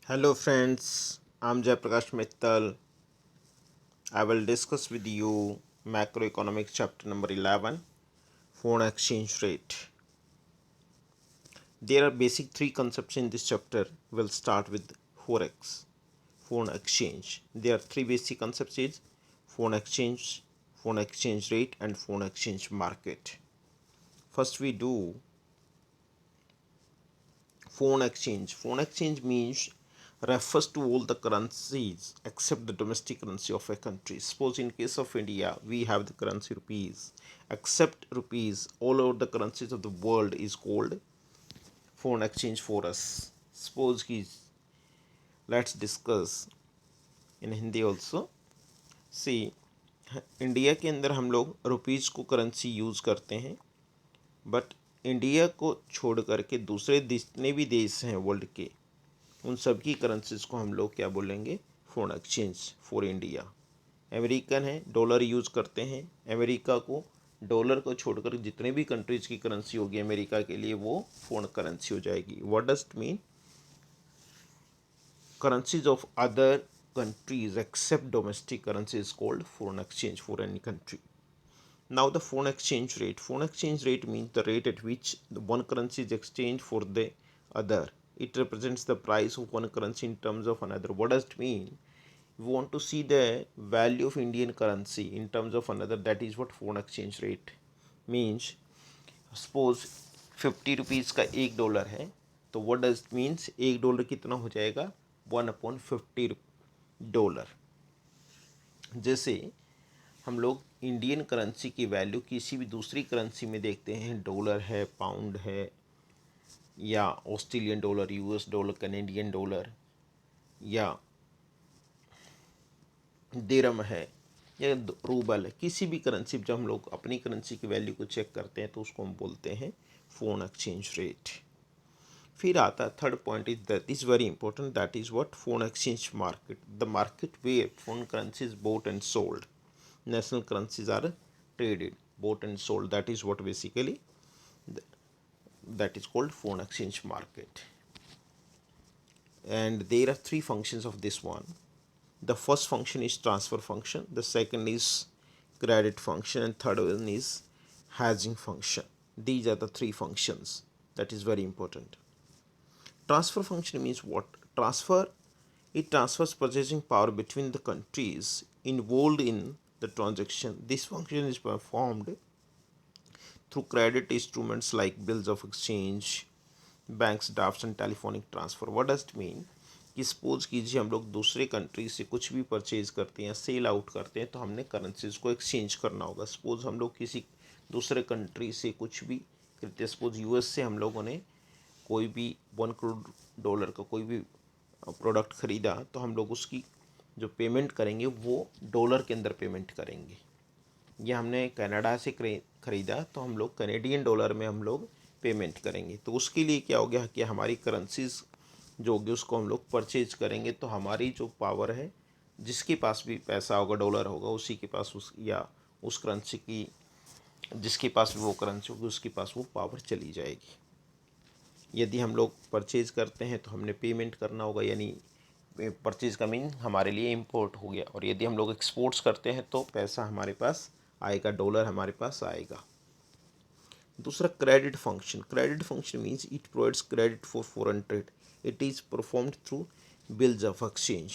Hello friends, I'm Jayaprakash Mittal. I will discuss with you macroeconomics chapter number 11, foreign exchange rate. There are basic three concepts in this chapter. We'll start with forex, foreign exchange. There are three basic concepts is foreign exchange rate and foreign exchange market. First we do foreign exchange. Foreign exchange means refers to all the currencies except the domestic currency of a country. Suppose in case of India, we have the currency rupees. Except rupees, all over the currencies of the world is called foreign exchange for us. Suppose कि let's discuss in Hindi also. See, India के अंदर हम लोग rupees को currency use करते हैं, but India को छोड़ करके दूसरे जितने भी देश हैं वर्ल्ड के, उन सब की करेंसीज को हम लोग क्या बोलेंगे? Foreign exchange for India. American है, डॉलर यूज़ करते हैं, अमेरिका को डॉलर को छोड़कर जितने भी कंट्रीज की करेंसी होगी अमेरिका के लिए वो फॉरेन करेंसी हो जाएगी। What does it mean? Currencies of other countries except domestic currency is called foreign exchange for any country. Now the foreign exchange rate. Foreign exchange rate means the rate at which the one currency is exchanged for the other. It represents the price of one currency in terms of another. What does it mean? We want to see the value of Indian currency in terms of another. That is what foreign exchange rate means. Suppose 50 rupees का $1 है, तो what does it means? $1 कितना हो जाएगा? 1/50 dollar. जैसे हम लोग Indian currency की वैल्यू किसी भी दूसरी करेंसी में देखते हैं, डॉलर है, पाउंड है, या Australian dollar, US dollar, Canadian dollar, या दिरहम है, या रूबल है, किसी भी करेंसी जब हम लोग अपनी करेंसी की वैल्यू को चेक करते हैं तो उसको हम बोलते हैं फॉरेन एक्सचेंज रेट। फिर आता है third point is that is very important, that is what? Foreign exchange market, the market where foreign currencies bought and sold. National currencies are traded, bought and sold. That is what basically that is called foreign exchange market. And there are three functions of this one. The first function is transfer function, the second is credit function, and third one is hedging function. These are the three functions. That is very important. Transfer function means what? It transfers purchasing power between the countries involved in the transaction. This function is performed through credit instruments like bills of exchange, banks drafts and telephonic transfer. What does it mean? कि suppose कीजिए हम लोग दूसरे country से कुछ भी purchase करते हैं, सेल आउट करते हैं, तो हमने करेंसीज को एक्सचेंज करना होगा। सपोज हम लोग किसी दूसरे कंट्री से कुछ भी खरीदते हैं, सपोज यूएस से हम लोगों ने कोई भी $1 करोड़ का कोई भी प्रोडक्ट ख़रीदा, तो हम लोग उसकी जो पेमेंट करेंगे वो डॉलर के अंदर पेमेंट करेंगे। या हमने कनाडा से ख़रीदा तो हम लोग कैनेडियन डॉलर में हम लोग पेमेंट करेंगे। तो उसके लिए क्या हो गया कि हमारी करेंसीज जो होगी उसको हम लोग परचेज करेंगे, तो हमारी जो पावर है, जिसके पास भी पैसा होगा, डॉलर होगा, उसी के पास उस करेंसी की जिसके पास भी वो करेंसी होगी उसके पास वो पावर चली जाएगी। यदि हम लोग परचेज करते हैं तो हमने पेमेंट करना होगा, यानी परचेज का मीन हमारे लिए इम्पोर्ट हो गया। और यदि हम लोग एक्सपोर्ट्स करते हैं तो पैसा हमारे पास आएगा, डॉलर हमारे पास आएगा। दूसरा credit function. Credit function means it provides credit for foreign trade. It is performed through bills of exchange.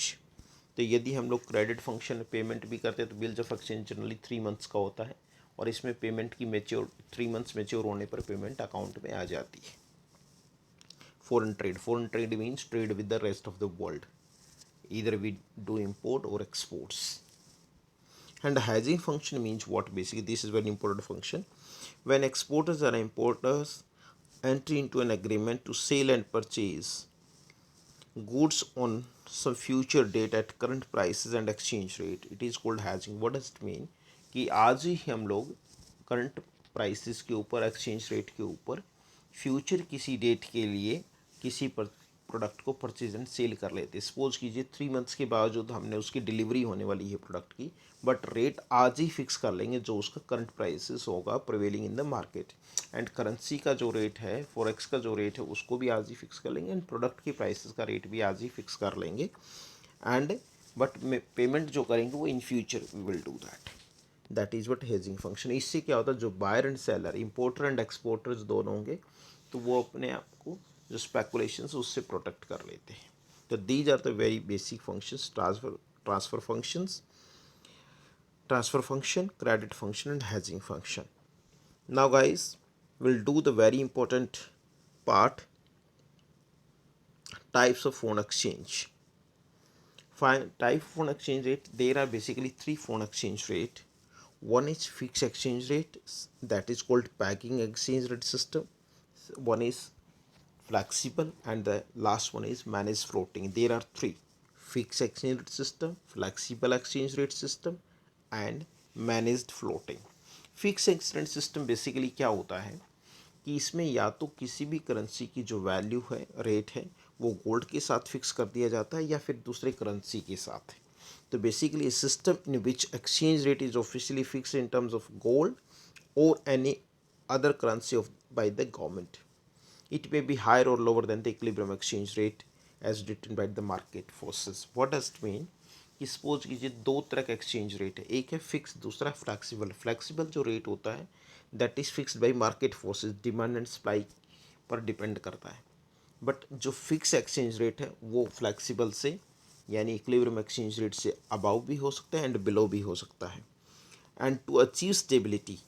तो यदि हम लोग क्रेडिट फंक्शन पेमेंट भी करते हैं तो bills of exchange generally 3 months का होता है, और इसमें पेमेंट की 3 मंथ्स मेच्योर होने पर पेमेंट अकाउंट में आ जाती है। Foreign trade means trade with the rest of the world, either we do import or exports. And hedging function means what? Basically this is very important function. When exporters and importers enter into an agreement to sell and purchase goods on some future date at current prices and exchange rate, it is called hedging. What does it mean? कि आज ही हम लोग current prices के ऊपर, exchange rate के ऊपर future किसी date के लिए किसी पर प्रोडक्ट को परचेज एंड सेल कर लेते हैं। सपोज कीजिए 3 मंथ्स के बावजूद हमने उसकी डिलीवरी होने वाली है प्रोडक्ट की, बट रेट आज ही फिक्स कर लेंगे जो उसका करंट प्राइसेस होगा prevailing in the market, and currency का जो रेट है, फॉरेक्स का जो रेट है उसको भी आज ही फिक्स कर लेंगे, एंड प्रोडक्ट की प्राइसेस का रेट भी आज ही फिक्स कर लेंगे, एंड बट पेमेंट जो करेंगे वो in future we will do that is what hedging function. इससे क्या होता है, जो buyer and seller, importer and exporters दोनों होंगे, तो वो अपने आप को जो स्पेकुलेशंस उससे प्रोटेक्ट कर लेते हैं। तो these are the very basic functions, transfer functions, transfer function, credit function, and hedging function. Now guys, we'll do the very important part, types of foreign exchange. Type of foreign exchange rate, there are basically three foreign exchange rate. One is fixed exchange rate, that is called pegging exchange rate system. One is flexible, and the last one is managed floating. There are three: fixed exchange rate system, flexible exchange rate system, and managed floating. Fix exchange system basically क्या होता है कि इसमें या तो किसी भी currency की जो वैल्यू है, रेट है, वो गोल्ड के साथ फिक्स कर दिया जाता है या फिर दूसरे करेंसी के साथ है। तो basically system in which exchange rate is officially fix in terms of gold और any other currency of by the government. It may be higher or lower than the equilibrium exchange rate as determined by the market forces. What does it mean? कि suppose कीजिए दो तरह का exchange rate है, एक है fix, दूसरा flexible. Flexible जो रेट होता है that is fixed by market forces, demand and supply पर डिपेंड करता है। बट जो फिक्स एक्सचेंज रेट है वो फ्लैक्सिबल से यानी इक्विलिब्रियम एक्सचेंज रेट से अबाव भी हो सकता है एंड बिलो भी हो सकता है। And to achieve stability,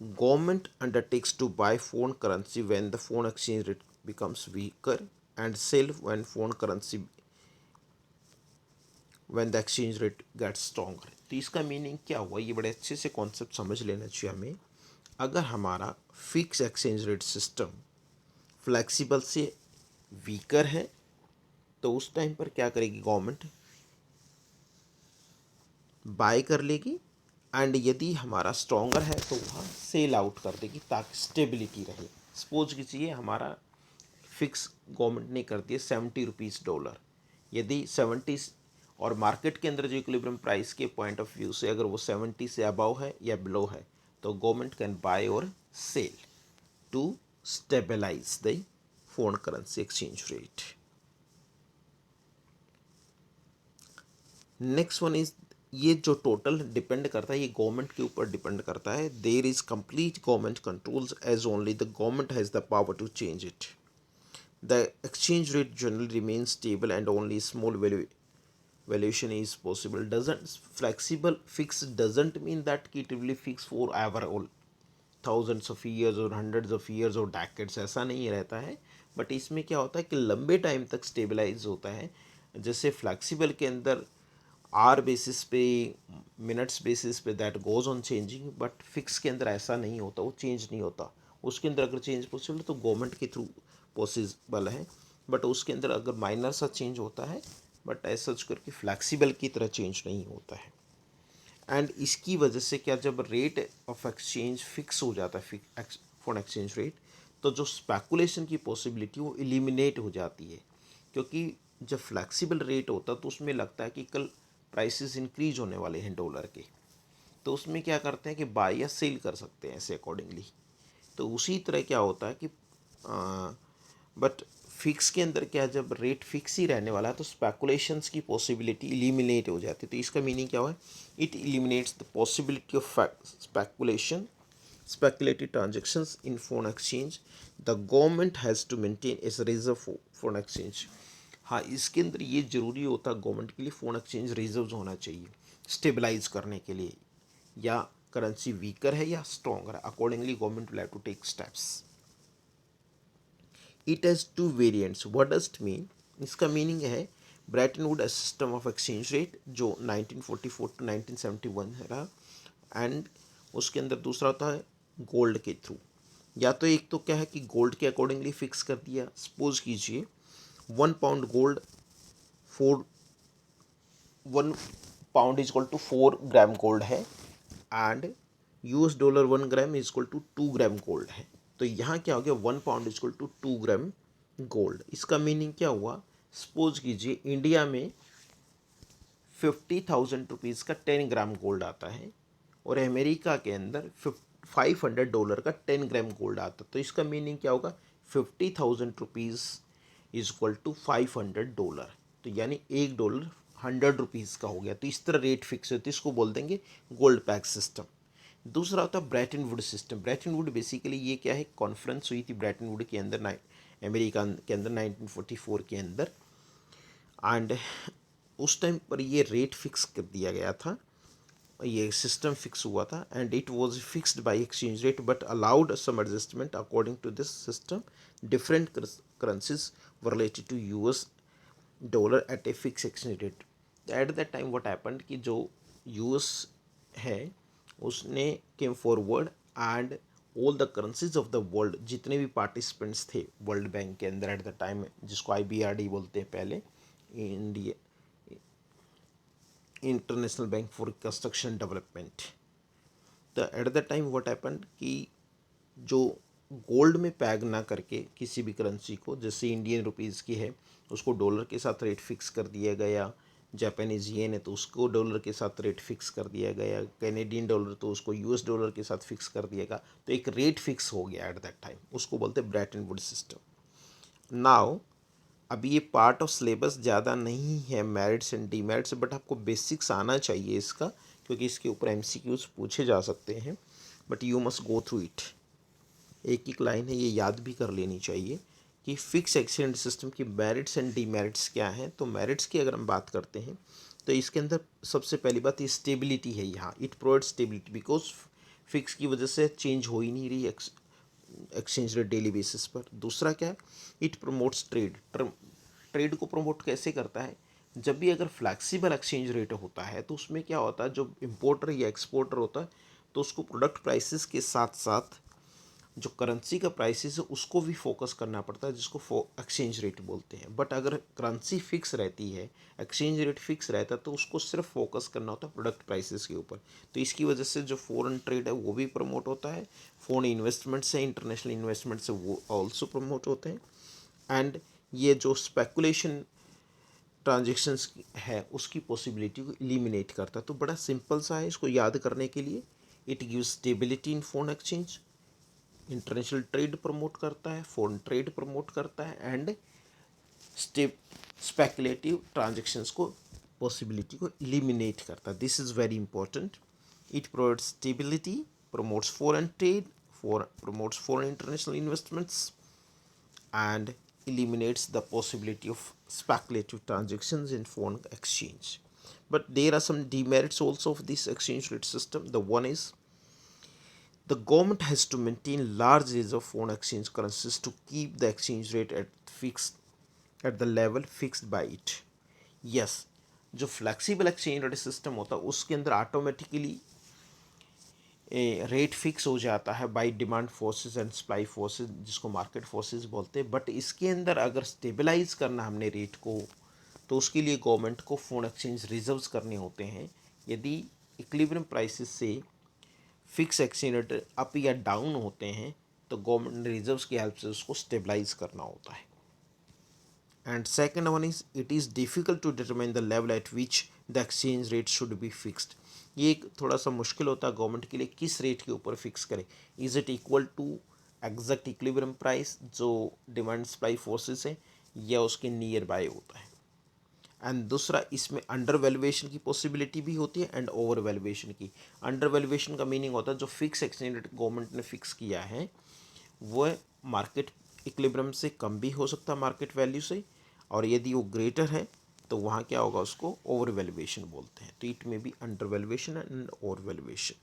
government undertakes to buy foreign currency when the foreign exchange rate becomes weaker and sell when foreign currency when the exchange rate gets stronger. तो इसका मीनिंग क्या हुआ, ये बड़े अच्छे से कॉन्सेप्ट समझ लेना चाहिए हमें। अगर हमारा fix exchange rate system flexible से वीकर है तो उस टाइम पर क्या करेगी गवर्नमेंट, बाय कर लेगी, एंड यदि हमारा स्ट्रॉन्गर है तो वह सेल आउट कर देगी ताकि स्टेबिलिटी रहे। सपोज कीजिए हमारा फिक्स गवर्नमेंट ने कर दिया 70 रुपीज़ डॉलर, यदि 70 और मार्केट के अंदर जो इक्विलिब्रियम प्राइस के पॉइंट ऑफ व्यू से अगर वो 70 से अबव है या बिलो है तो government can buy or sell to stabilize the foreign currency exchange rate. Next one is, ये जो टोटल डिपेंड करता है ये गवर्नमेंट के ऊपर डिपेंड करता है। There is complete government controls as only the government has the power to change it. The exchange rate generally remains stable and only small valuation is possible. Doesn't flexible fixed doesn't mean that it will be fixed forever or thousands of years or hundreds of years or decades, ऐसा नहीं रहता है। But इसमें क्या होता है कि लंबे टाइम तक स्टेबलाइज होता है। जैसे फ्लैक्सीबल के अंदर आर बेसिस पे, मिनट्स बेसिस पे that goes on changing, but fix के अंदर ऐसा नहीं होता, वो चेंज नहीं होता। उसके अंदर अगर चेंज पॉसिबल है तो गवर्नमेंट के थ्रू पॉसिबल है, बट उसके अंदर अगर माइनर सा चेंज होता है, बट ऐसा सच करके फ्लैक्सीबल की तरह चेंज नहीं होता है। एंड इसकी वजह से क्या, जब रेट ऑफ एक्सचेंज फिक्स हो जाता है फॉरेन एक्सचेंज रेट, तो जो स्पेकुलेशन की पॉसिबिलिटी वो एलिमिनेट हो जाती है। क्योंकि जब फ्लैक्सीबल रेट होता है तो उसमें लगता है कि कल प्राइसेस इंक्रीज होने वाले हैं डॉलर के, तो उसमें क्या करते हैं कि बाय या सेल कर सकते हैं ऐसे अकॉर्डिंगली। तो उसी तरह क्या होता है कि बट फिक्स के अंदर क्या, जब रेट फिक्स ही रहने वाला है तो स्पेकुलेशंस की पॉसिबिलिटी एलिमिनेट हो जाती है। तो इसका मीनिंग क्या हुआ, it eliminates the possibility of speculation, speculative transactions in foreign exchange. The government has to maintain its reserve for foreign exchange. हाँ, इसके अंदर ये जरूरी होता है गवर्नमेंट के लिए फोरेन एक्सचेंज रिजर्व्स होना चाहिए स्टेबलाइज करने के लिए, या करेंसी वीकर है या स्ट्रॉन्गर है, accordingly government will have to take steps. It has two variants. What does it mean, इसका मीनिंग है Bretton Woods system of exchange rate जो 1944 टू 1971 रहा, एंड उसके अंदर दूसरा होता है गोल्ड के थ्रू। या तो एक तो क्या है कि गोल्ड के अकॉर्डिंगली फिक्स कर दिया, सपोज कीजिए 1 pound gold 1 pound is equal to 4 gram gold है, and US dollar 1 gram is equal to 2 gram gold है। तो यहाँ क्या हो गया, 1 pound is equal to 2 gram gold, इसका मीनिंग क्या हुआ, सपोज कीजिए इंडिया में 50,000 रुपीज़ का 10 ग्राम गोल्ड आता है और अमेरिका के अंदर $500 का 10 ग्राम गोल्ड आता है, तो इसका मीनिंग क्या होगा, 50,000 रुपीज़ इज इक्वल टू $500, तो यानी $1 100 रुपीज़ का हो गया। तो इस तरह रेट फिक्स होती है, इसको बोल देंगे गोल्ड पैक सिस्टम। दूसरा होता है Bretton Woods system. Brayton would basically ये क्या है, कॉन्फ्रेंस हुई थी ब्रेटन वुड के अंदर अमेरिका के अंदर 1944 के अंदर, एंड उस टाइम पर ये रेट फिक्स कर दिया गया था, ये सिस्टम फिक्स हुआ था, and it was fixed by exchange rate but allowed some adjustment according to this system. Different currencies were related to US dollar at a fixed exchange rate. At that time what happened कि जो US है उसने came forward and all the currencies of the world, जितने भी participants थे World Bank के अंदर एट द टाइम, जिसको आईबीआरडी बोलते हैं पहले, India International Bank for construction development. तो at the time what happened कि जो गोल्ड में पैग ना करके किसी भी करेंसी को, जैसे इंडियन रुपीज़ की है उसको डॉलर के साथ रेट फिक्स कर दिया गया, जापानीज येन है तो उसको डॉलर के साथ रेट फिक्स कर दिया गया, कैनेडियन डॉलर तो उसको यूएस डॉलर के साथ फिक्स कर दिया गया, तो एक रेट फिक्स हो गया एट दैट टाइम, उसको बोलते हैं ब्रेटन वुड सिस्टम। नाउ अभी ये पार्ट ऑफ सिलेबस ज़्यादा नहीं है मेरिट्स एंड डीमेरिट्स, बट आपको बेसिक्स आना चाहिए इसका, क्योंकि इसके ऊपर एमसीक्यूज पूछे जा सकते हैं, but you must go through it. एक एक लाइन है, ये याद भी कर लेनी चाहिए कि फिक्स एक्सचेंज सिस्टम की मेरिट्स एंड डीमेरिट्स क्या हैं। तो मेरिट्स की अगर हम बात करते हैं तो इसके अंदर सबसे पहली बात ये स्टेबिलिटी है, यहाँ it provide stability because fix की वजह से चेंज हो ही नहीं रही एक्सचेंज रेट डेली बेसिस पर। दूसरा क्या है, इट प्रमोट्स ट्रेड। ट्रेड को प्रमोट कैसे करता है, जब भी अगर फ्लैक्सीबल एक्सचेंज रेट होता है तो उसमें क्या होता है, जो इम्पोर्टर या एक्सपोर्टर होता है तो उसको प्रोडक्ट प्राइसेस के साथ साथ जो करेंसी का प्राइसेस है उसको भी फोकस करना पड़ता है, जिसको एक्सचेंज रेट बोलते हैं। बट अगर करेंसी फिक्स रहती है, एक्सचेंज रेट फिक्स रहता है, तो उसको सिर्फ फोकस करना होता है प्रोडक्ट प्राइसेस के ऊपर। तो इसकी वजह से जो फॉरेन ट्रेड है वो भी प्रमोट होता है, फॉरेन इन्वेस्टमेंट्स है, इंटरनेशनल इन्वेस्टमेंट्स है, वो ऑल्सो प्रमोट होते हैं, एंड ये जो स्पेकुलेशन ट्रांजेक्शन्स है उसकी पॉसिबिलिटी को एलिमिनेट करता है। तो बड़ा सिंपल सा है इसको याद करने के लिए। It gives stability in foreign exchange, international trade promote करता है, फॉरेन ट्रेड प्रमोट करता है, एंड स्पेकुलेटिव ट्रांजेक्शन्स को पॉसिबिलिटी को एलिमिनेट करता है। This is very important. It provides stability, promotes foreign trade, promotes foreign international investments, and eliminates the possibility of speculative transactions in foreign exchange. But there are some demerits also of this exchange rate system. The one is the government has to maintain large reserves of foreign exchange currencies to keep the exchange rate at the level fixed by it. Yes, जो flexible exchange rate system होता है उसके अंदर automatically rate fix हो जाता है by demand forces and supply forces, जिसको market forces बोलते हैं। बट इसके अंदर अगर स्टेबलाइज करना हमने रेट को, तो उसके लिए गवर्नमेंट को फॉरेन एक्सचेंज रिजर्व्स करने होते हैं। यदि इक्विलिब्रियम प्राइसेस से फिक्स एक्सचेंज रेट अप या डाउन होते हैं तो गवर्नमेंट रिजर्व्स की हेल्प से उसको स्टेबलाइज करना होता है। And second one is it is difficult to determine the level at which the exchange rate should be fixed. ये एक थोड़ा सा मुश्किल होता है गवर्नमेंट के लिए, किस रेट के ऊपर फिक्स करे। Is it equal to exact equilibrium price जो डिमांड सप्लाई फोर्सेस है, या उसके नियर बाय होता है। एंड दूसरा, इसमें अंडर वैल्यूएशन की पॉसिबिलिटी भी होती है एंड ओवर वैल्यूएशन की। अंडर वैल्यूएशन का मीनिंग होता है जो फिक्स एक्सचेंज रेट गवर्नमेंट ने फिक्स किया है वह मार्केट इक्विलिब्रियम से कम भी हो सकता है, मार्केट वैल्यू से, और यदि वो ग्रेटर है तो वहाँ क्या होगा, उसको ओवर वैल्यूएशन बोलते हैं। तो इट में be under valuation and over valuation.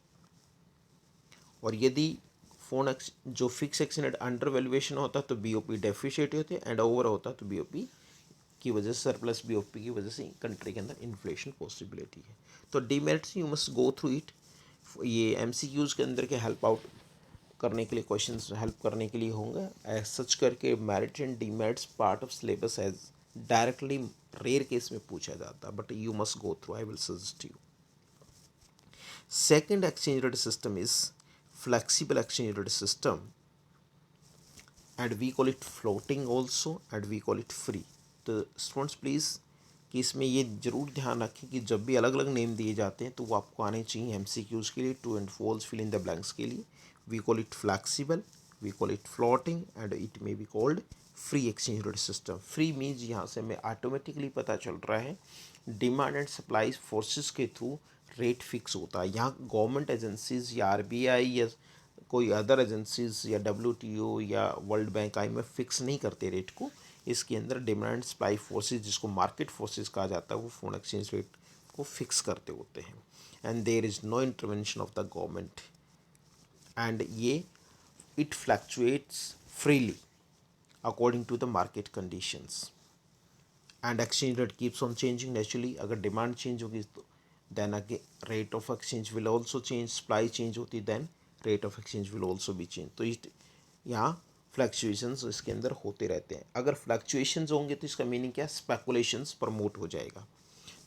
और यदि फोन जो fix exchange rate under valuation होता है तो बीओपी डेफिशिएट होते हैं, एंड ओवर होता है तो बीओपी की वजह से, सरप्लस बीओपी की वजह से कंट्री के अंदर इन्फ्लेशन पॉसिबिलिटी है। तो demerits you must go through it. ये एमसीक्यूज के अंदर के हेल्प आउट करने के लिए, क्वेश्चंस हेल्प करने के लिए होंगे। एज सच करके merit and demerits part of syllabus as directly rare case में पूछा जाता है, but you must go through, I will suggest you. Second exchange rate system is flexible exchange rate system. And we call it floating also and we call it free. तो students please कि इसमें ये जरूर ध्यान रखें कि जब भी अलग अलग नेम दिए जाते हैं तो वो आपको आने चाहिए एमसीक्यूज़ के लिए, true and false fill in the blanks के लिए। We call it flexible, we call it floating and it may be called free exchange rate system. Free means यहाँ से हमें ऑटोमेटिकली पता चल रहा है डिमांड एंड सप्लाई फोर्सेस के थ्रू रेट फिक्स होता है। यहाँ गवर्नमेंट एजेंसीज या आरबीआई या कोई अदर एजेंसीज या डब्ल्यूटीओ या वर्ल्ड बैंक IMF फिक्स नहीं करते रेट को। इसके अंदर डिमांड सप्लाई फोर्सेस जिसको मार्केट फोर्सेस कहा जाता है वो फॉरेन एक्सचेंज रेट को फिक्स करते होते हैं। And there is no intervention of the government and ये it fluctuates freely according to the market conditions and exchange rate keeps on changing naturally. अगर डिमांड चेंज होगी तो then again rate of exchange will also change, supply change होती then rate of exchange will also be change. तो यहाँ fluctuations इसके अंदर होते रहते हैं। अगर फ्लैक्चुएशंस होंगे तो इसका मीनिंग क्या, स्पेकुलेशंस प्रमोट हो जाएगा।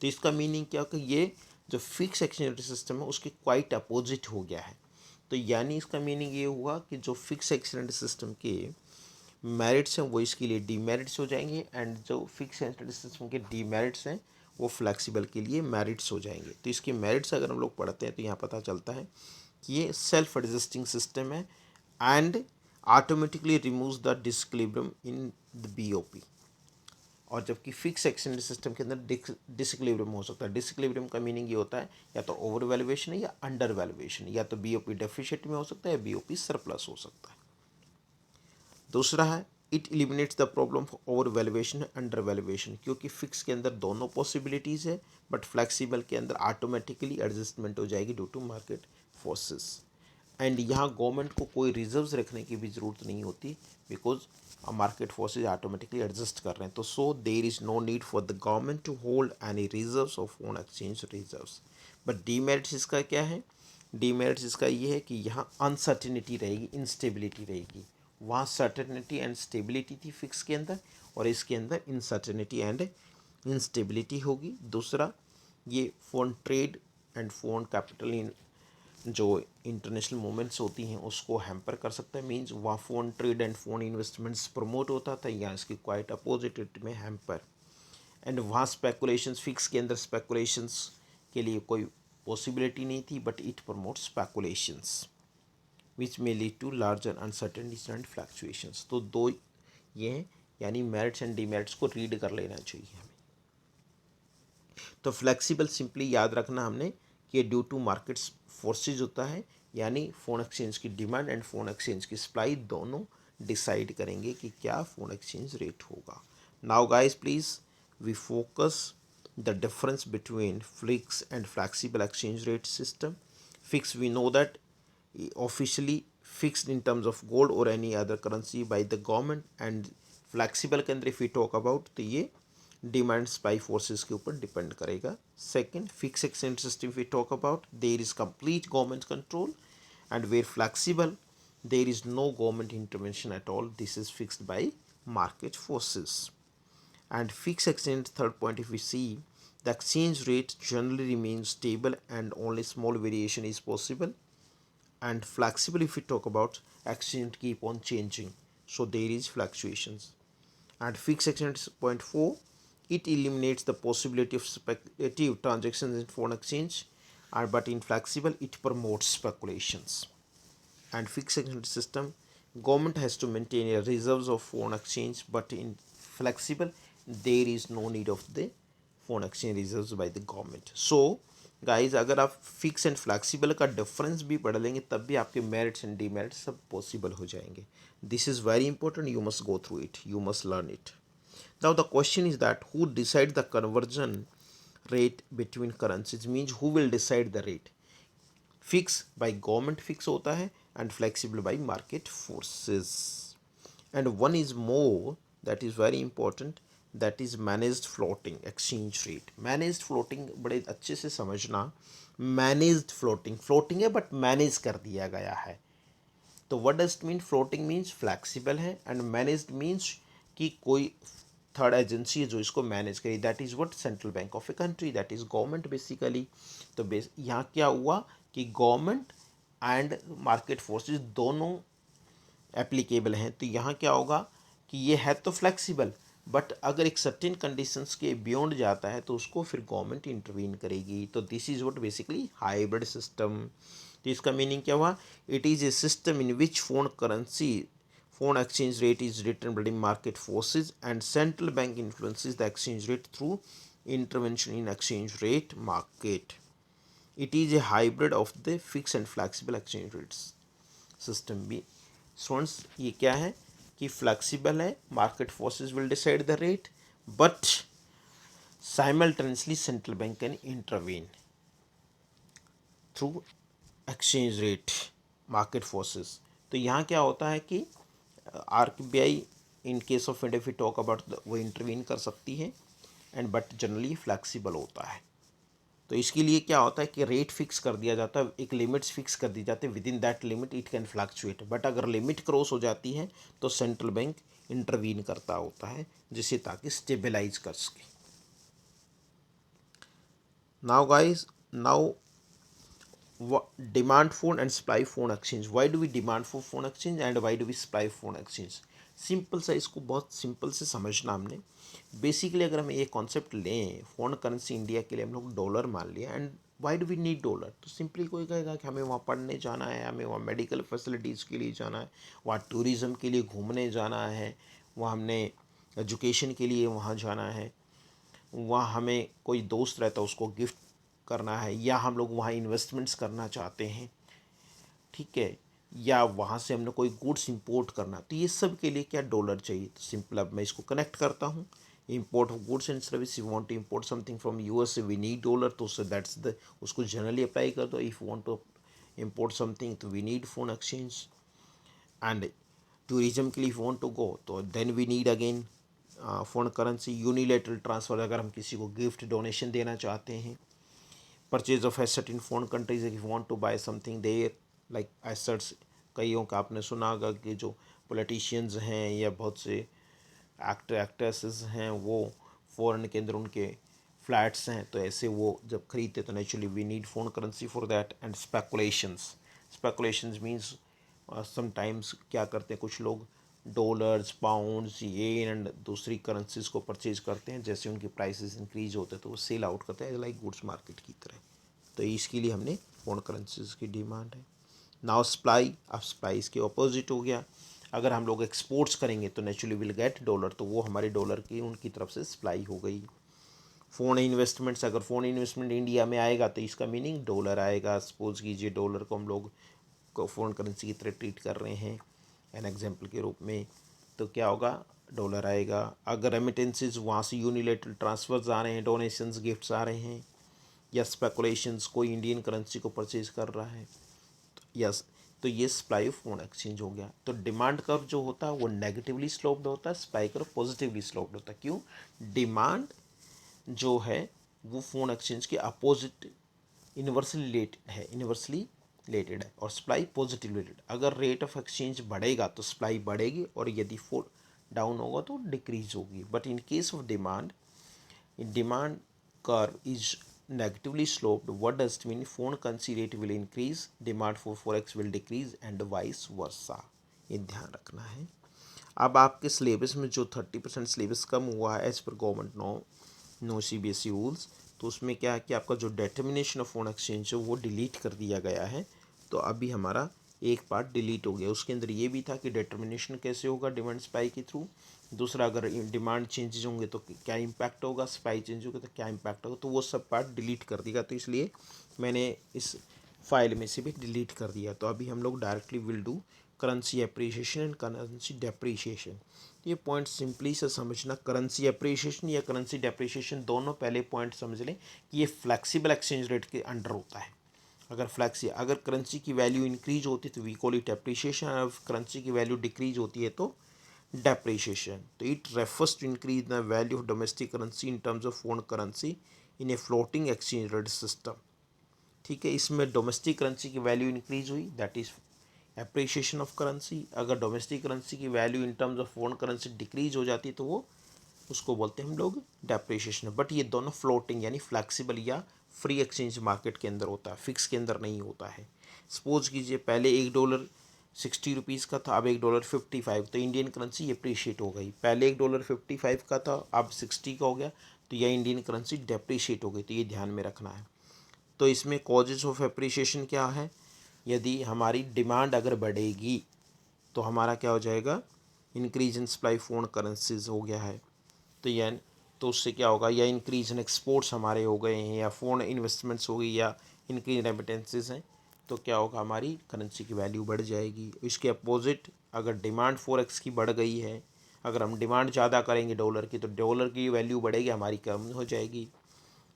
तो इसका मीनिंग क्या कि ये जो फिक्स एक्सचेंज रेट सिस्टम है उसके क्वाइट अपोजिट हो गया है। तो यानी इसका मीनिंग ये हुआ कि जो फिक्स एक्सचेंज रेट सिस्टम के मेरिट्स हैं वो इसके लिए डीमेरिट्स हो जाएंगे एंड जो फिक्स एक्सचेंज रेट सिस्टम के डीमेरिट्स हैं वो फ्लैक्सिबल के लिए मेरिट्स हो जाएंगे। तो इसके मेरिट्स अगर हम लोग पढ़ते हैं तो यहाँ पता चलता है कि ये सेल्फ एडजस्टिंग सिस्टम है and automatically removes the disequilibrium in the BOP. और जबकि फिक्स एक्सचेंज सिस्टम के अंदर डिसइक्विलिब्रियम हो सकता है। डिसइक्विलिब्रियम का मीनिंग ये होता है या तो ओवर वैल्यूएशन है या अंडर वैल्यूएशन, या तो बीओपी डेफिशिएंट में हो सकता है या बीओपी सरप्लस हो सकता है। दूसरा है it eliminates the problem of over valuation and under valuation, क्योंकि फिक्स के अंदर दोनों पॉसिबिलिटीज़ है बट फ्लेक्सिबल के अंदर ऑटोमेटिकली एडजस्टमेंट हो जाएगी due to market forces. And यहाँ गवर्नमेंट को कोई रिजर्व्स रखने की भी ज़रूरत नहीं होती because market forces automatically adjust कर रहे हैं। तो so there is no need for the government to hold any reserves of on exchange reserves. But demerits इसका क्या है, डीमेरिट्स इसका ये है कि यहाँ अनसर्टिनिटी रहेगी, इंस्टेबिलिटी रहेगी। वहाँ सर्टेनिटी एंड स्टेबिलिटी थी फिक्स के अंदर और इसके अंदर इनसर्टेनिटी एंड इंस्टेबिलिटी होगी। दूसरा ये foreign trade and foreign capital in जो इंटरनेशनल मूवमेंट्स होती हैं उसको हैम्पर कर सकता है। मींस वहाँ foreign trade and foreign investments promote होता था, यहाँ इसकी क्वाइट अपोजिट इट में हैम्पर। एंड वहाँ स्पेकुलेशंस फिक्स के अंदर स्पेकुलेशंस के लिए कोई पॉसिबिलिटी नहीं थी but it promote speculations which may lead to larger uncertainties and fluctuations. तो दो ये हैं, यानी मेरिट्स एंड डीमेरिट्स को रीड कर लेना चाहिए हमें। तो फ्लेक्सिबल सिंपली याद रखना हमने कि ड्यू टू मार्केट्स फोर्सेज होता है, यानी फोन एक्सचेंज की डिमांड एंड फोन एक्सचेंज की सप्लाई दोनों डिसाइड करेंगे कि क्या फोन एक्सचेंज रेट होगा। Now guys please we focus the difference between fix and flexible exchange rate system. Fix we know that officially fixed in terms of gold or any other currency by the government, and flexible के अंदर if we talk about तो ये demand supply forces के ऊपर depend करेगा। Second fix exchange system we talk about there is complete government control and where flexible there is no government intervention at all, this is fixed by market forces. And fixed exchange, third point, if we see the exchange rate generally remains stable and only small variation is possible. And flexible, if we talk about, exchange keep on changing, so there is fluctuations. And fixed exchange point 4, it eliminates the possibility of speculative transactions in foreign exchange, but in flexible it promotes speculations. And fixed exchange system, government has to maintain a reserves of foreign exchange, but in flexible there is no need of the foreign exchange reserves by the government. So guys अगर आप fix and flexible का difference भी पढ़ लेंगे तब भी आपके merits and demerits सब पॉसिबल हो जाएंगे। This is very important, you must go through it, you must learn it. Now the question is that who decide the conversion rate between currencies, means who will decide the rate. Fix by government fix होता है and flexible bye market forces. And one is more that is very important, that is managed floating exchange rate. Managed floating बड़े अच्छे से समझना, managed floating, floating है but manage कर दिया गया है। तो what does it mean, floating means flexible है एंड मैनेज्ड मीन्स कि कोई थर्ड एजेंसी है जो इसको मैनेज करी, that is what central bank of a country, that is government basically. तो यहाँ क्या हुआ कि गवर्नमेंट एंड मार्केट फोर्सेस दोनों एप्लीकेबल हैं। तो यहाँ क्या होगा कि ये है तो फ्लेक्सिबल, बट अगर एक सर्टेन कंडीशंस के बियॉन्ड जाता है तो उसको फिर गवर्नमेंट इंटरवीन करेगी। तो this is what basically hybrid system. तो इसका मीनिंग क्या हुआ, it is a system in which foreign exchange rate is determined by market forces and central bank influences the exchange rate through intervention in exchange rate market. It is a hybrid of the fixed and flexible exchange rates system भी। Students ये क्या है कि flexible है, market forces will decide the rate, but simultaneously central bank can intervene through exchange rate market forces. तो यहाँ क्या होता है कि RBI in case of India, if you talk about, वो इंटरवीन कर सकती है एंड बट जनरली फ्लेक्सिबल होता है। तो इसके लिए क्या होता है कि रेट फिक्स कर दिया जाता है, एक लिमिट्स फिक्स कर दी जाती है, with in that limit it can fluctuate, but अगर लिमिट क्रॉस हो जाती है तो सेंट्रल बैंक इंटरवीन करता होता है जिसे ताकि स्टेबलाइज कर सके। Now guys, now demand phone and supply phone exchange. Why do we demand for phone exchange and why do we supply phone exchange? Simple सा, इसको बहुत सिंपल से समझना हमने। बेसिकली अगर हम ये कॉन्सेप्ट लें, फॉरेन करेंसी इंडिया के लिए हम लोग डॉलर मान लिया, and why do we need dollar, तो सिंपली कोई कहेगा कि हमें वहाँ पढ़ने जाना है, हमें वहाँ मेडिकल फैसिलिटीज़ के लिए जाना है, वहाँ टूरिज़्म के लिए घूमने जाना है, वहाँ हमने एजुकेशन के लिए वहाँ जाना है, वहाँ हमें कोई दोस्त रहता है उसको गिफ्ट करना है, या हम लोग वहाँ इन्वेस्टमेंट्स करना चाहते हैं, ठीक है, या वहाँ से हमने कोई गुड्स इंपोर्ट करना, तो ये सब के लिए क्या डॉलर चाहिए। तो सिंपल अब मैं इसको कनेक्ट करता हूँ, import of goods and service, you want to import something from USA, we need dollar, तो सो दैट्स द, उसको जनरली अप्लाई कर दो। If want to import something तो we need foreign exchange, and tourism के लिए if want to go तो then we need again foreign currency. Unilateral transfer, अगर हम किसी को गिफ्ट डोनेशन देना चाहते हैं, purchase of asset in foreign countries, if want to buy something there like assets. कईयों का आपने सुना होगा कि जो पॉलिटिशियंस हैं या बहुत से एक्ट्रेसेस हैं, वो फॉरेन के अंदर उनके फ्लैट्स हैं, तो ऐसे वो जब खरीदते तो naturally we need foreign currency for that. And speculations means sometimes क्या करते हैं कुछ लोग, डॉलर्स, पाउंड्स, येन एंड दूसरी करेंसीज को परचेज करते हैं, जैसे उनकी प्राइसेस इंक्रीज होते हैं तो वो सेल आउट करते हैं लाइक गुड्स मार्केट की तरह। तो इसके लिए हमने फॉरेन करेंसीज की डिमांड है। नाउ सप्लाई, अब सप्लाई इसके अपोजिट हो गया। अगर हम लोग एक्सपोर्ट्स करेंगे तो नेचुरली विल गेट डॉलर, तो वो हमारे डॉलर की उनकी तरफ से सप्लाई हो गई। फ़ोन इन्वेस्टमेंट्स, अगर फ़ोन इन्वेस्टमेंट इंडिया में आएगा तो इसका मीनिंग डॉलर आएगा। सपोज कीजिए डॉलर को हम लोग को फॉरेन करेंसी की तरह ट्रीट कर रहे हैं एन एग्जांपल के रूप में, तो क्या होगा, डॉलर आएगा। अगर रेमिटेंसेज, वहाँ से यूनिलेटरल ट्रांसफर्स आ रहे हैं, डोनेशंस, गिफ्ट्स आ रहे हैं, या स्पेकुलेशंस, कोई इंडियन करेंसी को परचेज कर रहा है, यस, तो ये सप्लाई ऑफ फॉरेन एक्सचेंज हो गया। तो डिमांड कर्व जो होता है वो नेगेटिवली स्लोप्ड होता है, सप्लाई कर्व पॉजिटिवली स्लोप्ड होता है। क्यों? डिमांड जो है वो फोन एक्सचेंज के अपोजिट इन्वर्सली रिलेटेड है, और सप्लाई पॉजिटिव रिलेटेड। अगर रेट ऑफ एक्सचेंज बढ़ेगा तो सप्लाई बढ़ेगी, और यदि फोर डाउन होगा तो डिक्रीज होगी। But in case of demand curve is negatively sloped. What does it mean? Foreign currency rate will increase, demand for forex will decrease and vice versa. ये ध्यान रखना है। अब आपके सिलेबस में जो 30% सिलेबस कम हुआ है as per government no CBSE rules, तो उसमें क्या है कि आपका जो डिटर्मिनेशन ऑफ फॉरेन एक्सचेंज है वो डिलीट कर दिया गया है। तो अभी हमारा एक पार्ट डिलीट हो गया। उसके अंदर ये भी था कि डिटर्मिनेशन कैसे होगा डिमांड सप्लाई के थ्रू, दूसरा अगर डिमांड चेंजेज होंगे तो क्या इम्पैक्ट होगा, सप्लाई चेंज होगा तो क्या इम्पैक्ट होगा, तो वो सब पार्ट डिलीट कर दिया। तो इसलिए मैंने इस फाइल में से भी डिलीट कर दिया। तो अभी हम लोग directly will do currency appreciation and currency depreciation. ये पॉइंट सिंपली से समझना, करेंसी एप्रिसिएशन या करेंसी डेप्रिसिएशन दोनों पहले पॉइंट समझ लें कि ये फ्लेक्सिबल एक्सचेंज रेट के अंडर होता है। अगर करेंसी की वैल्यू इंक्रीज होती है तो वी कॉल इट एप्रिसिएशन, और करेंसी की वैल्यू डिक्रीज होती है तो depreciation. तो it refers to increase in the value of domestic currency in terms of foreign currency in a floating exchange rate system. ठीक है, इसमें डोमेस्टिक करेंसी की वैल्यू इंक्रीज हुई, that is appreciation of currency. अगर domestic currency की value in terms of foreign currency decrease हो जाती है तो वो उसको बोलते हैं हम लोग डेप्रिसिएशन। बट ये दोनों फ्लोटिंग यानी फ्लैक्सिबल या फ्री एक्सचेंज मार्केट के अंदर होता है, फिक्स के अंदर नहीं होता है। सपोज कीजिए पहले $1 60 रुपीज़ का था, अब $1.55, तो इंडियन करेंसी अप्रिशिएट हो गई। पहले $1.55 का था, अब 60 का हो गया, तो यह इंडियन करेंसी डेप्रिशिएट हो गई। तो ये ध्यान में रखना है। तो इसमें कॉजेज ऑफ एप्रिसिएशन क्या है? यदि हमारी डिमांड अगर बढ़ेगी तो हमारा क्या हो जाएगा? Increase in supply foreign currencies हो गया है। तो यह तो उससे क्या होगा? या इंक्रीज इन एक्सपोर्ट्स हमारे हो गए हैं, या फॉरेन इन्वेस्टमेंट्स हो गई, या इंक्रीज रेमिटेंसेज हैं, तो क्या होगा? हमारी करेंसी की वैल्यू बढ़ जाएगी। इसके अपोजिट अगर डिमांड फॉरेक्स की बढ़ गई है, अगर हम डिमांड ज़्यादा करेंगे डॉलर की, तो डॉलर की वैल्यू बढ़ेगी, हमारी कम हो जाएगी।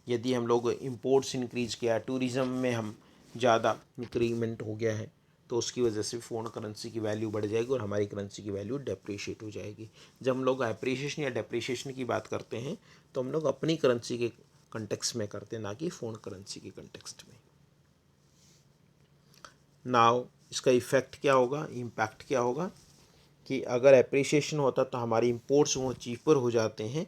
यदि हम लोग इम्पोर्ट्स इंक्रीज़ किया, टूरिज़्म में हम ज़्यादा इंक्रीमेंट हो गया है, तो उसकी वजह से फॉरेन करेंसी की वैल्यू बढ़ जाएगी और हमारी करेंसी की वैल्यू डेप्रिशिएट हो जाएगी। जब हम लोग एप्रिशिएशन या डेप्रिशिएशन की बात करते हैं तो हम लोग अपनी करेंसी के कंटेक्स्ट में करते हैं, ना कि फॉरेन करेंसी के कंटेक्स्ट में। नाउ इसका इफ़ेक्ट क्या होगा, इम्पैक्ट क्या होगा कि अगर एप्रिशिएशन होता तो हमारे इंपोर्ट्स वो चीपर हो जाते हैं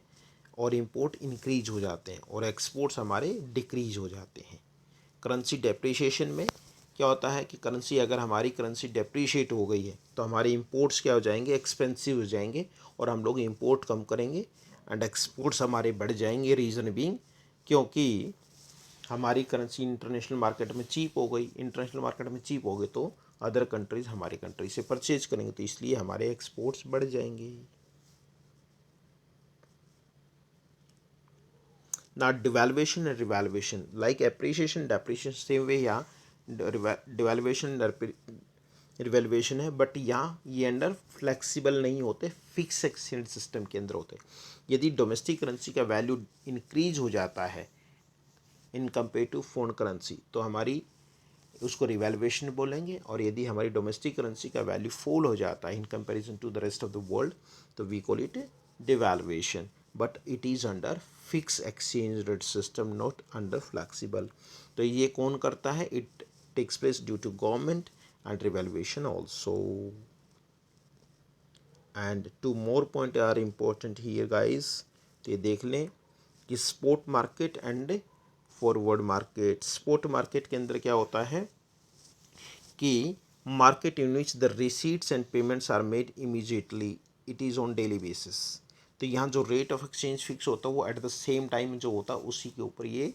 और इंपोर्ट इंक्रीज हो जाते हैं, और एक्सपोर्ट्स हमारे डिक्रीज हो जाते हैं। करेंसी डेप्रिशिएशन में क्या होता है कि करेंसी अगर हमारी करेंसी डेप्रिशिएट हो गई है तो हमारे इंपोर्ट्स क्या हो जाएंगे? एक्सपेंसिव हो जाएंगे, और हम लोग इंपोर्ट कम करेंगे एंड एक्सपोर्ट्स हमारे बढ़ जाएंगे। रीज़न बीइंग क्योंकि हमारी करेंसी इंटरनेशनल मार्केट में चीप हो गई। इंटरनेशनल मार्केट में चीप हो गई तो अदर कंट्रीज़ हमारी कंट्री से परचेज करेंगे, तो इसलिए हमारे एक्सपोर्ट्स बढ़ जाएंगे। ना devaluation and revaluation, like appreciation depreciation, same way यहाँ डिवेल्युएशन रिवैल्यूएशन है, बट यहाँ ये अंडर फ्लेक्सिबल नहीं होते, फिक्स एक्सचेंज सिस्टम के अंदर होते। यदि डोमेस्टिक करेंसी का वैल्यू इंक्रीज हो जाता है in compare to foreign currency, तो हमारी उसको रिवैल्यूएशन बोलेंगे, और यदि हमारी डोमेस्टिक करेंसी का वैल्यू फॉल हो जाता है in comparison to the rest of the world, तो we call it devaluation, but it is under fix exchange rate system, not under flexible. तो ये कौन करता है? It takes place due to government and revaluation also. And two more point are important here guys, तो ये देख लें कि spot market and forward market. Spot market के अंदर क्या होता है कि market in which the receipts and payments are made immediately, it is on daily basis. तो यहाँ जो रेट ऑफ एक्सचेंज फिक्स होता है वो एट द सेम टाइम जो होता है उसी के ऊपर ये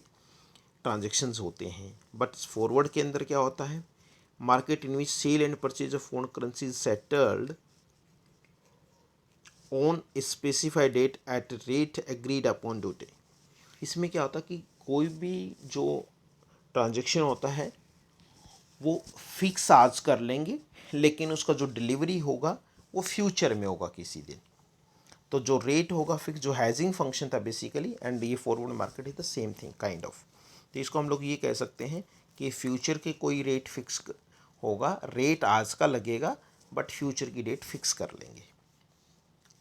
ट्रांजेक्शन्स होते हैं। बट फॉरवर्ड के अंदर क्या होता है? Market in which sale and purchase of foreign currency settled on specified date at rate agreed upon due day. इसमें क्या होता है कि कोई भी जो ट्रांजेक्शन होता है वो फिक्स आज कर लेंगे, लेकिन उसका जो डिलीवरी होगा वो फ्यूचर में होगा किसी दिन। तो जो रेट होगा फिक्स, जो हैजिंग फंक्शन था बेसिकली, एंड ये forward market is the same thing kind of. तो इसको हम लोग ये कह सकते हैं कि फ्यूचर के कोई रेट फिक्स होगा, रेट आज का लगेगा बट फ्यूचर की डेट फिक्स कर लेंगे।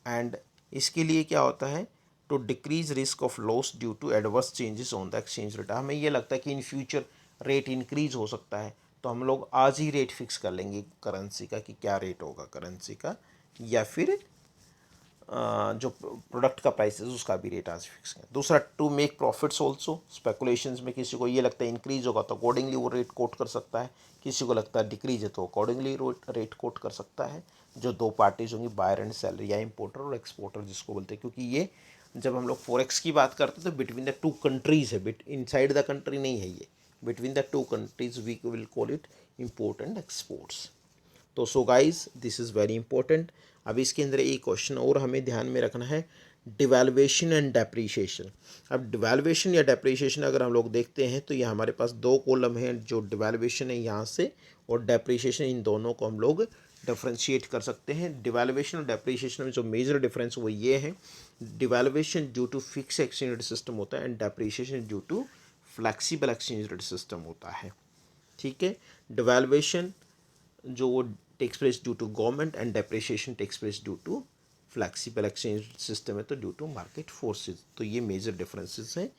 एंड इसके लिए क्या होता है? To decrease risk of loss due to adverse changes on the exchange rate. हमें ये लगता है कि इन फ्यूचर रेट इंक्रीज हो सकता है, तो हम लोग आज ही रेट फिक्स कर लेंगे करेंसी का कि क्या रेट होगा करेंसी का, या फिर जो प्रोडक्ट का प्राइस है उसका भी रेट आज फिक्स है। दूसरा, to make profits also. Speculations में किसी को ये लगता है इंक्रीज होगा तो अकॉर्डिंगली वो रेट कोट कर सकता है, किसी को लगता है डिक्रीज है तो अकॉर्डिंगली रेट कोट कर सकता है। जो दो पार्टीज होंगी, बायर एंड सेलर, या इंपोर्टर और एक्सपोर्टर जिसको बोलते हैं, क्योंकि ये जब हम लोग फॉरेक्स की बात करते हैं तो बिटवीन द टू कंट्रीज है, इनसाइड द कंट्री नहीं है ये, between the two countries we will call it import and exports. तो so guys this is very important. अब इसके अंदर एक क्वेश्चन और हमें ध्यान में रखना है, डिवैल्यूएशन एंड डेप्रीशिएशन। अब डिवैल्यूएशन या डेप्रीशिएशन अगर हम लोग देखते हैं तो ये हमारे पास दो कॉलम हैं, जो डिवैल्यूएशन है यहाँ से और डेप्रीशिएशन, इन दोनों को हम लोग डिफ्रेंशिएट कर सकते हैं। डिवैल्यूएशन और डेप्रीशिएशन में जो मेजर डिफरेंस वो ये है, devaluation due to fix exchange rate system होता है and depreciation due to flexible exchange rate system होता है। ठीक है, डिवैल्यूएशन जो वो takes place due to government and depreciation takes place due to flexible exchange system है तो ड्यू टू मार्केट फोर्सेस। तो ये मेजर डिफरेंसेस हैं।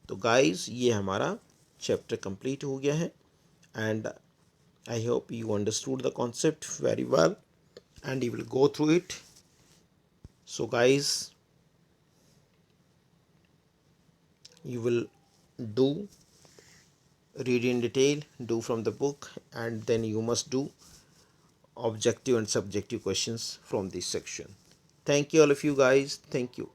तो गाइस ये हमारा चैप्टर कंप्लीट हो गया है, and I hope you understood the concept very well and you will go through it. So guys you will do, read in detail, do from the book, and then you must do objective and subjective questions from this section. Thank you all of you guys. Thank you.